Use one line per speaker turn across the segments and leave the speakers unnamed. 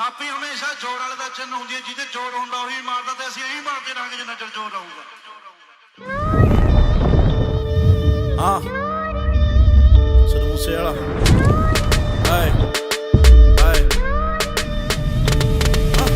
ਥਾਪੀ ਹਮੇਸ਼ਾ ਜੋੜ ਵਾਲੇ ਦਾ ਚਿੰਨ ਹੁੰਦੀ ਹੈ, ਜਿਹਦੇ ਜੋੜ ਹੁੰਦਾ ਉਹੀ ਮਾਰਦਾ, ਤੇ ਅਸੀਂ ਇਹੀ ਮਾਰਦੇ ਰਹਾਂਗੇ ਜਿੰਨਾ ਚਿਰ ਜੋੜ ਰਹੂਗਾ।
ਹਾਂ ਸਿੱਧੂ ਮੂਸੇ ਵਾਲਾ ਹਾਏ ਹਾਏ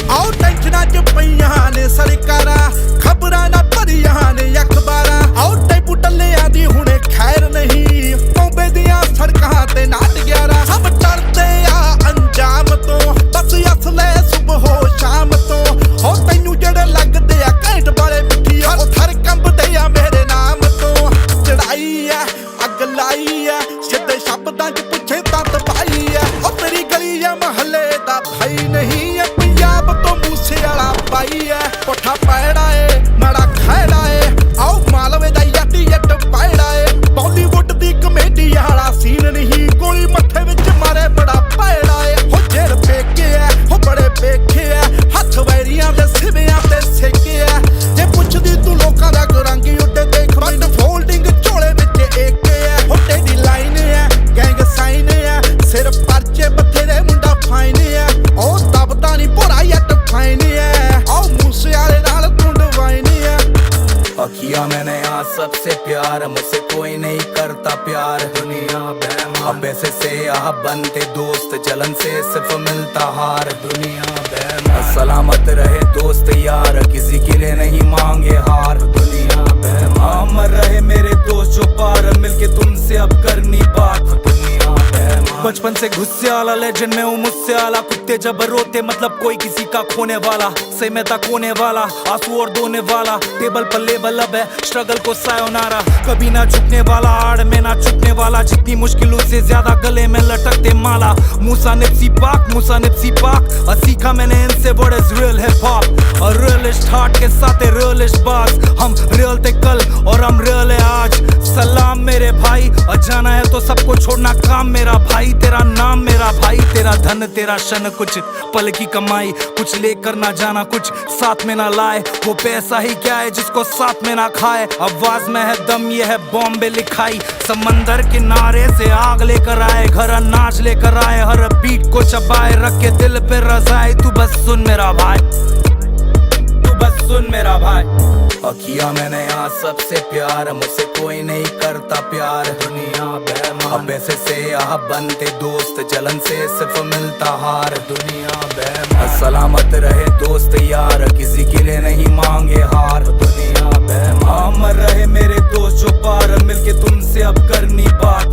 ਆਓ ਟੈਨਸ਼ਨਾਂ ਚ ਪਈਆਂ ਨੇ ਸਰਕਾਰਾਂ, ਖਬਰਾਂ ਨਾ ਭਰੀਆਂ ਨੇ ਅਖਬਾਰਾਂ। ਆਓ ਟੈਂਪੂ ਟੱਲਿਆਂ ਦੀ ਹੁਣੇ ਖੈਰ ਨਹੀਂ, ਬੰਬੇ ਦੀਆਂ ਸੜਕਾਂ ਤੇ ਨਾਟ 11 ਸਭ ਟਲਦੇ ਆ ਅੰਜਾਮ ਤੋਂ, ਬਸ ਅਸਲੇ ਸੁਬਹੋ ਸ਼ਾਮ ਤੋਂ। ਹੋ ਤੈਨੂੰ ਜਿਹੜੇ ਲੱਗਦੇ ਆ ਘੈਂਟ ਵਾਲੇ ਮਿੱਠੀ, ਉਹ ਥਰ ਕੰਬਦੇ ਆ ਮੇਰੇ ਨਾਮ ਤੋਂ। ਚੜਾਈ ਐ ਅੱਗ ਲਾਈ ਐ, ਸਿੱਧੇ ਸ਼ਬਦਾਂ ਚ ਪੁੱਛੇ ਤਾਂ ਤਬਾਈ ਐ। ਉਹ ਤੇਰੀ ਗਲੀ ਐ ਮਹੱਲੇ ਦਾ ਭਾਈ ਨਹੀਂ ਐ, ਪੰਜਾਬ ਤੋਂ ਮੂਸੇ ਵਾਲਾ ਪਾਈ ਐ। ਕੋਠਾ ਪੈੜਾ ਏ ਮਾੜਾ ਖੈੜਾ ਏ, ਆਓ ਮਾਲਵੇ ਦਾ ਯੱਟ ਯੱਟ ਪੈੜਾ ਏ। ਬਾਲੀਵੁੱਡ ਦੀ ਕਮੇਡੀ ਵਾਲਾ ਸੀਨ ਨਹੀਂ, ਗੋਲੀ ਮੱਥੇ ਵਿੱਚ ਮਾਰੇ ਬੜਾ ਪੈੜਾ ਏ। ਹੋ ਜੇਲ ਪੇਕੇ ਐ ਹੋ ਬੜੇ ਪੇਖੇ ਐ, ਹੱਥ ਵੈਰੀਆਂ ਦੇ ਸਿਵਿਆਂ ਤੇ ਸੇਕੇ ਐ। ਜੇ ਪੁੱਛਦੀ ਤੂੰ ਲੋਕਾਂ ਦਾ ਰੰਗ ਉੱਡੇ ਦੇਖ, ਬੰਦ ਫੋਲਡਿੰਗ ਝੋਲੇ ਵਿੱਚ ਏਕੇ ਐ। ਹੋ ਤੇਰੀ ਲਾਈਨ ਐ ਗੈਂਗ ਸਾਈਨ ਐ, ਸਿਰ ਪਰਚੇ ਬਥੇਰੇ ਮੁੰਡਾ ਫਾਈਨ ਐ। ਉਹ ਦਬਦਾ ਨਹੀਂ ਭੋਰਾ ਯੱਟ ਫਾਈਨ ਐ, ਆਓ ਮੂਸੇ ਵਾਲੇ ਨਾਲ ਟੁੰਡ ਵਾਈਨ ਐ।
किया मैंने आज सबसे प्यार, मुझसे कोई नहीं करता प्यार। दुनिया बेईमान, अब ऐसे से यहाँ बनते दोस्त, जलन से सिर्फ मिलता हार। दुनिया बेईमान, सलामत रहे दोस्त यार, किसी के लिए नहीं मांगे हार। दुनिया बेईमान, अमर रहे मेरे दोस्त जो पार, मिलके तुमसे अब करनी बात। दुनिया बेईमान, बचपन से गुस्से वाला लेजेंड में हूँ मुझसे आला। कुत्ते जब रोते मतलब कोई किसी का खोने वाला, से मैं तक होने वाला, आंसू और धोने वाला। टेबल पर लेबल अब है स्ट्रगल को सायोनारा, कभी ना झुकने वाला, आड़ में ना छुपने वाला। जितनी मुश्किलों से ज्यादा गले में लटकते माला। मूसा निप्सी पाक और सीखा मैंने इनसे what is real hip hop. और रियलिस्ट हार्ट के साथ रियलिस्ट बात, हम रियल थे कल और हम रियल है आज। सलाम मेरे भाई, और जाना है तो सबको छोड़ना काम मेरा भाई। तेरा नाम मेरा भाई, तेरा धन तेरा शन, कुछ पल की कमाई, कुछ लेकर ना जाना कुछ साथ में ना लाए। वो पैसा ही क्या है जिसको साथ में ना खाए। आवाज में है दम, ये है बॉम्बे लिखाई। समंदर किनारे से आग लेकर आए, घर अनाज लेकर आए, हर बीट को चबाए, रख के दिल पे रजाए। तू बस सुन मेरा भाई, तू बस सुन मेरा भाई। किया मैंने यहाँ सबसे प्यार, मुझसे कोई नहीं करता प्यार। दुनिया बेईमान, अब ऐसे से यहाँ बनते दोस्त, जलन से सिर्फ मिलता हार। दुनिया बेईमान, सलामत रहे दोस्त यार, किसी के लिए नहीं मांगे हार। दुनिया बेईमान, अमर रहे मेरे दोस्त जो पार, मिलके तुमसे अब करनी बात।